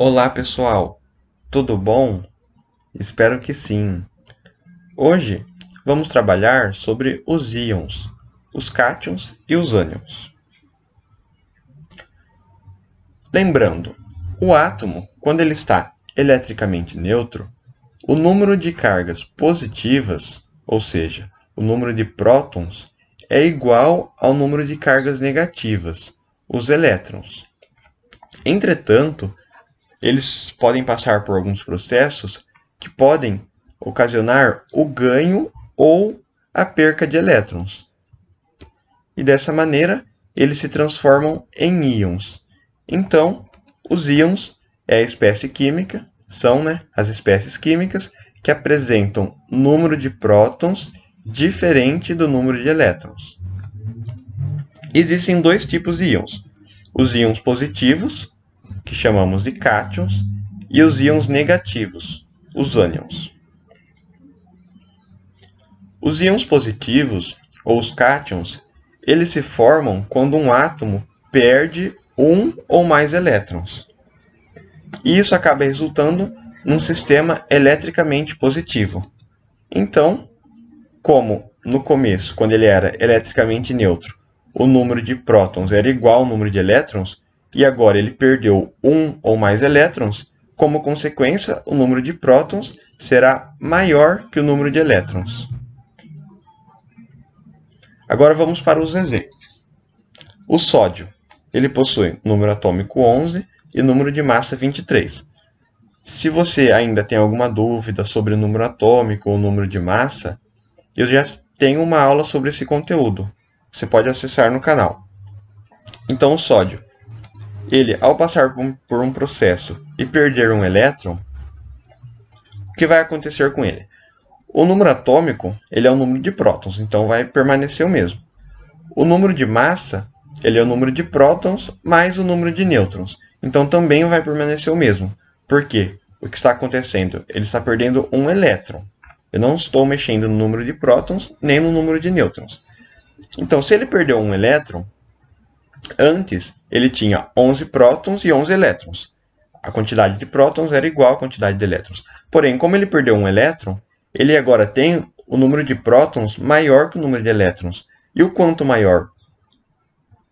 Olá pessoal, tudo bom? Espero que sim. Hoje vamos trabalhar sobre os íons, os cátions e os ânions. Lembrando, o átomo, quando ele está eletricamente neutro, o número de cargas positivas, ou seja, o número de prótons, é igual ao número de cargas negativas, os elétrons. Entretanto, eles podem passar por alguns processos que podem ocasionar o ganho ou a perca de elétrons. E dessa maneira, eles se transformam em íons. Então, os íons é a espécie química, são as espécies químicas que apresentam número de prótons diferente do número de elétrons. Existem dois tipos de íons: os íons positivos, que chamamos de cátions, e os íons negativos, os ânions. Os íons positivos, ou os cátions, eles se formam quando um átomo perde um ou mais elétrons. E isso acaba resultando num sistema eletricamente positivo. Então, como no começo, quando ele era eletricamente neutro, o número de prótons era igual ao número de elétrons, e agora ele perdeu um ou mais elétrons, como consequência, o número de prótons será maior que o número de elétrons. Agora vamos para os exemplos. O sódio, ele possui número atômico 11 e número de massa 23. Se você ainda tem alguma dúvida sobre o número atômico ou o número de massa, eu já tenho uma aula sobre esse conteúdo. Você pode acessar no canal. Então, o sódio, ele, ao passar por um processo e perder um elétron, o que vai acontecer com ele? O número atômico, ele é o número de prótons, então vai permanecer o mesmo. O número de massa, ele é o número de prótons mais o número de nêutrons, então também vai permanecer o mesmo. Por quê? O que está acontecendo? Ele está perdendo um elétron. Eu não estou mexendo no número de prótons nem no número de nêutrons. Então, se ele perdeu um elétron, antes ele tinha 11 prótons e 11 elétrons. A quantidade de prótons era igual à quantidade de elétrons. Porém, como ele perdeu um elétron, ele agora tem o número de prótons maior que o número de elétrons. E o quanto maior?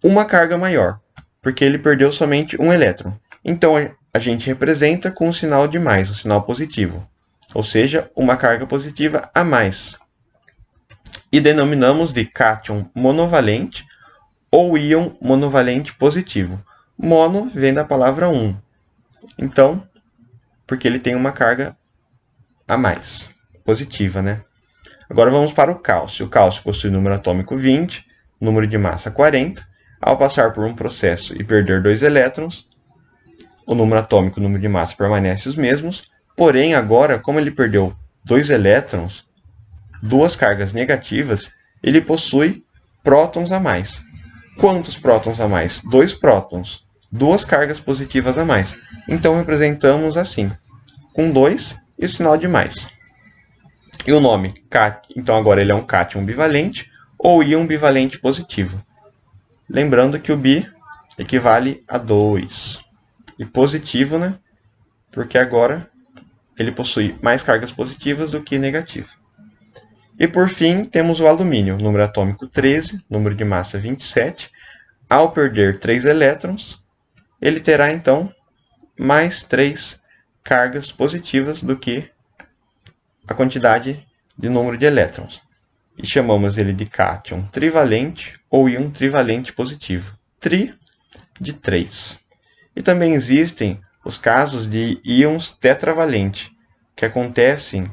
Uma carga maior, porque ele perdeu somente um elétron. Então, a gente representa com o sinal de mais, o sinal positivo. Ou seja, uma carga positiva a mais. E denominamos de cátion monovalente ou íon monovalente positivo. Mono vem da palavra um. Então, porque ele tem uma carga a mais, positiva, Agora vamos para o cálcio. O cálcio possui número atômico 20, número de massa 40. Ao passar por um processo e perder 2 elétrons, o número atômico e o número de massa permanecem os mesmos. Porém, agora, como ele perdeu 2 elétrons, duas cargas negativas, ele possui prótons a mais. Quantos prótons a mais? 2 prótons, duas cargas positivas a mais. Então, representamos assim, com 2 e o sinal de mais. E o nome, então agora ele é um cátion bivalente ou íon bivalente positivo. Lembrando que o bi equivale a 2. E positivo, porque agora ele possui mais cargas positivas do que negativas. E por fim, temos o alumínio, número atômico 13, número de massa 27. Ao perder 3 elétrons, ele terá então mais 3 cargas positivas do que a quantidade de número de elétrons. E chamamos ele de cátion trivalente ou íon trivalente positivo. Tri de 3. E também existem os casos de íons tetravalente, que acontecem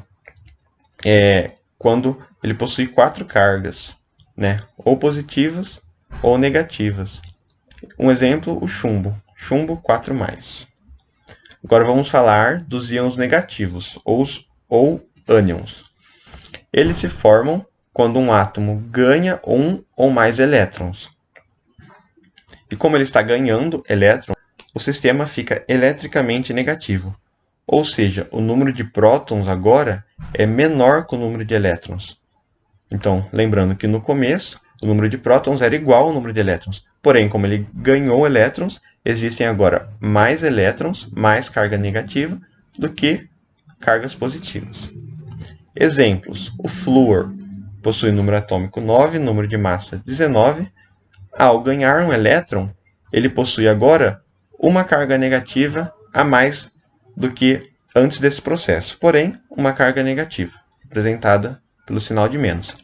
quando ele possui 4 cargas, ou positivas ou negativas. Um exemplo, o chumbo. Chumbo 4+. Agora vamos falar dos íons negativos, ou ânions. Eles se formam quando um átomo ganha um ou mais elétrons. E como ele está ganhando elétrons, o sistema fica eletricamente negativo. Ou seja, o número de prótons agora é menor que o número de elétrons. Então, lembrando que no começo, o número de prótons era igual ao número de elétrons. Porém, como ele ganhou elétrons, existem agora mais elétrons, mais carga negativa, do que cargas positivas. Exemplos: o flúor possui número atômico 9, número de massa 19. Ao ganhar um elétron, ele possui agora uma carga negativa a mais do que antes desse processo, porém, uma carga negativa, representada pelo sinal de menos.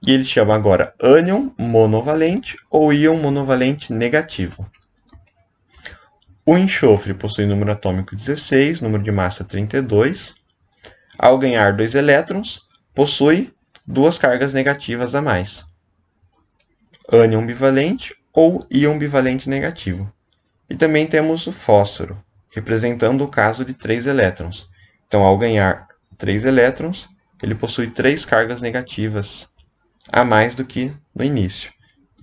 E ele chama agora ânion monovalente ou íon monovalente negativo. O enxofre possui número atômico 16, número de massa 32. Ao ganhar 2 elétrons, possui duas cargas negativas a mais. Ânion bivalente ou íon bivalente negativo. E também temos o fósforo, representando o caso de 3 elétrons. Então, ao ganhar 3 elétrons, ele possui 3 cargas negativas a mais do que no início.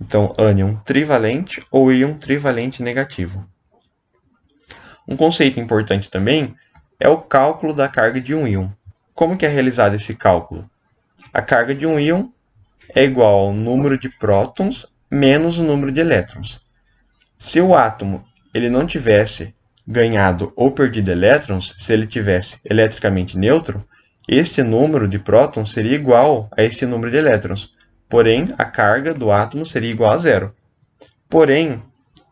Então, ânion trivalente ou íon trivalente negativo. Um conceito importante também é o cálculo da carga de um íon. Como que é realizado esse cálculo? A carga de um íon é igual ao número de prótons menos o número de elétrons. Se o átomo ele não tivesse ganhado ou perdido elétrons, se ele tivesse eletricamente neutro, este número de prótons seria igual a este número de elétrons. Porém, a carga do átomo seria igual a zero. Porém,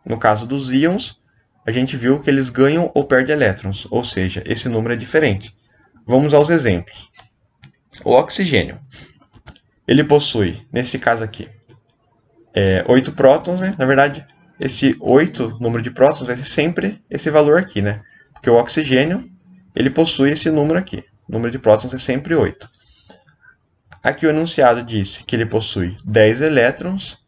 no caso dos íons, a gente viu que eles ganham ou perdem elétrons, ou seja, esse número é diferente. Vamos aos exemplos. O oxigênio, ele possui, nesse caso aqui, 8 prótons, né? Na verdade, esse 8, número de prótons, é sempre esse valor aqui, né? Porque o oxigênio, ele possui esse número aqui. O número de prótons é sempre 8. Aqui o enunciado disse que ele possui 10 elétrons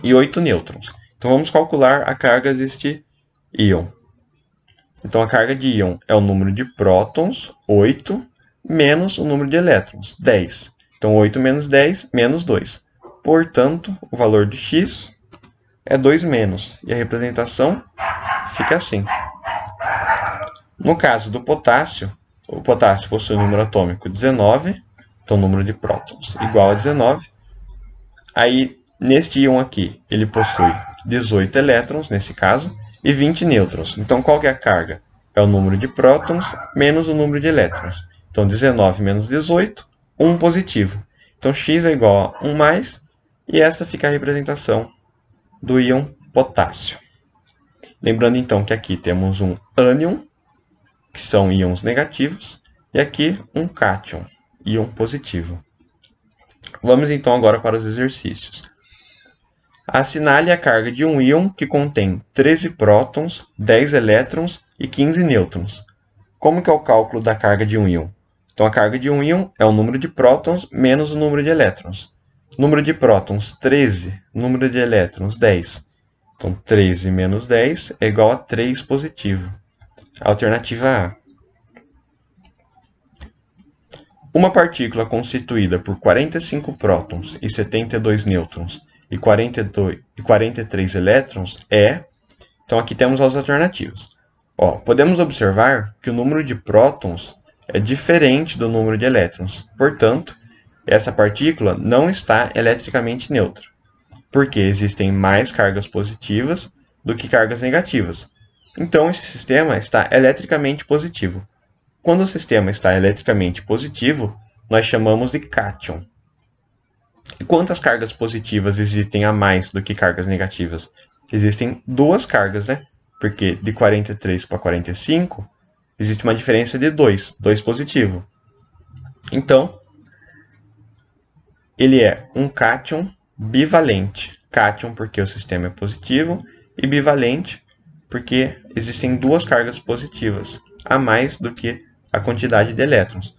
e 8 nêutrons. Então vamos calcular a carga deste íon. Então a carga de íon é o número de prótons, 8, menos o número de elétrons, 10. Então 8 menos 10, menos 2. Portanto, o valor de x é 2 menos. E a representação fica assim. No caso do potássio, o potássio possui um número atômico 19. Então, o número de prótons igual a 19. Aí, neste íon aqui, ele possui 18 elétrons, nesse caso, e 20 nêutrons. Então, qual que é a carga? É o número de prótons menos o número de elétrons. Então, 19 menos 18, 1 positivo. Então, x é igual a 1 mais, e esta fica a representação do íon potássio. Lembrando, então, que aqui temos um ânion, que são íons negativos, e aqui um cátion, íon positivo. Vamos então agora para os exercícios. Assinale a carga de um íon que contém 13 prótons, 10 elétrons e 15 nêutrons. Como que é o cálculo da carga de um íon? Então, a carga de um íon é o número de prótons menos o número de elétrons. Número de prótons, 13. Número de elétrons, 10. Então, 13 menos 10 é igual a 3 positivo. Alternativa A. Uma partícula constituída por 45 prótons e 72 nêutrons e 43 elétrons é... Então, aqui temos as alternativas. Podemos observar que o número de prótons é diferente do número de elétrons. Portanto, essa partícula não está eletricamente neutra, porque existem mais cargas positivas do que cargas negativas. Então, esse sistema está eletricamente positivo. Quando o sistema está eletricamente positivo, nós chamamos de cátion. E quantas cargas positivas existem a mais do que cargas negativas? Existem duas cargas, né? Porque de 43 para 45, existe uma diferença de 2 positivo. Então, ele é um cátion bivalente. Cátion porque o sistema é positivo e bivalente porque existem duas cargas positivas a mais do que a quantidade de elétrons.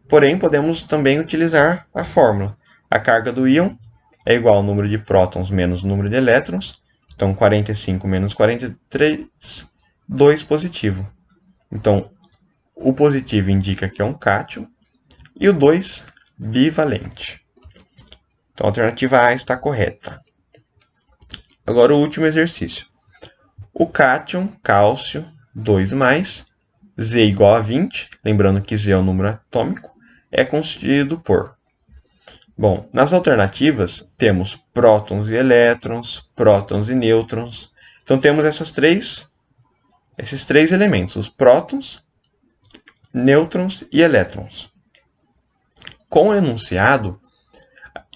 Porém, podemos também utilizar a fórmula. A carga do íon é igual ao número de prótons menos o número de elétrons. Então, 45 menos 43, 2 positivo. Então, o positivo indica que é um cátion e o 2 bivalente. Então, a alternativa A está correta. Agora, o último exercício. O cátion, cálcio, 2 mais, Z igual a 20, lembrando que Z é o número atômico, é constituído por... Bom, nas alternativas temos prótons e elétrons, prótons e nêutrons, Então temos esses três elementos, os prótons, nêutrons e elétrons. Com o enunciado,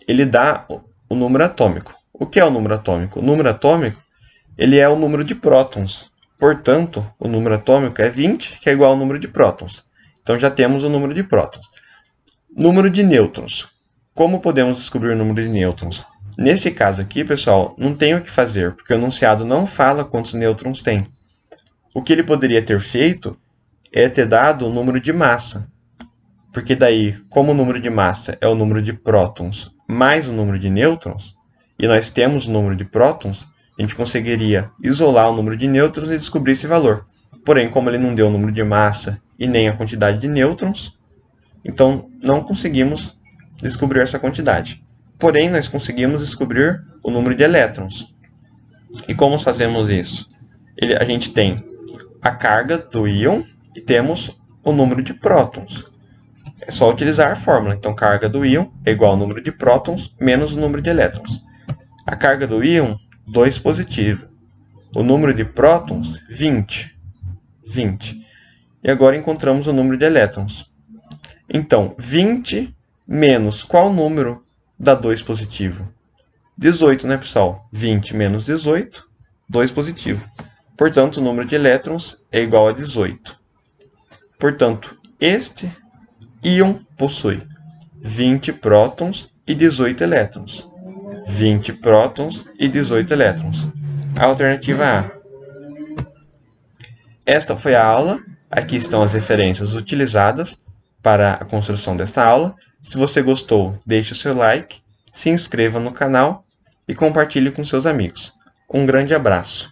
ele dá o número atômico. O que é o número atômico? O número atômico ele é o número de prótons. Portanto, o número atômico é 20, que é igual ao número de prótons. Então já temos o número de prótons. Número de nêutrons. Como podemos descobrir o número de nêutrons? Nesse caso aqui, pessoal, não tem o que fazer, porque o enunciado não fala quantos nêutrons tem. O que ele poderia ter feito é ter dado o número de massa. Porque daí, como o número de massa é o número de prótons mais o número de nêutrons, e nós temos o número de prótons, a gente conseguiria isolar o número de nêutrons e descobrir esse valor. Porém, como ele não deu o número de massa e nem a quantidade de nêutrons, então não conseguimos descobrir essa quantidade. Porém, nós conseguimos descobrir o número de elétrons. E como fazemos isso? A gente tem a carga do íon e temos o número de prótons. É só utilizar a fórmula. Então, carga do íon é igual ao número de prótons menos o número de elétrons. A carga do íon, 2 positivo. O número de prótons, 20. E agora encontramos o número de elétrons. Então, 20 menos qual número dá 2 positivo? 18, né, pessoal? 20 menos 18, 2 positivo. Portanto, o número de elétrons é igual a 18. Portanto, este íon possui 20 prótons e 18 elétrons. 20 prótons e 18 elétrons. A alternativa A. Esta foi a aula. Aqui estão as referências utilizadas para a construção desta aula. Se você gostou, deixe o seu like, se inscreva no canal e compartilhe com seus amigos. Um grande abraço.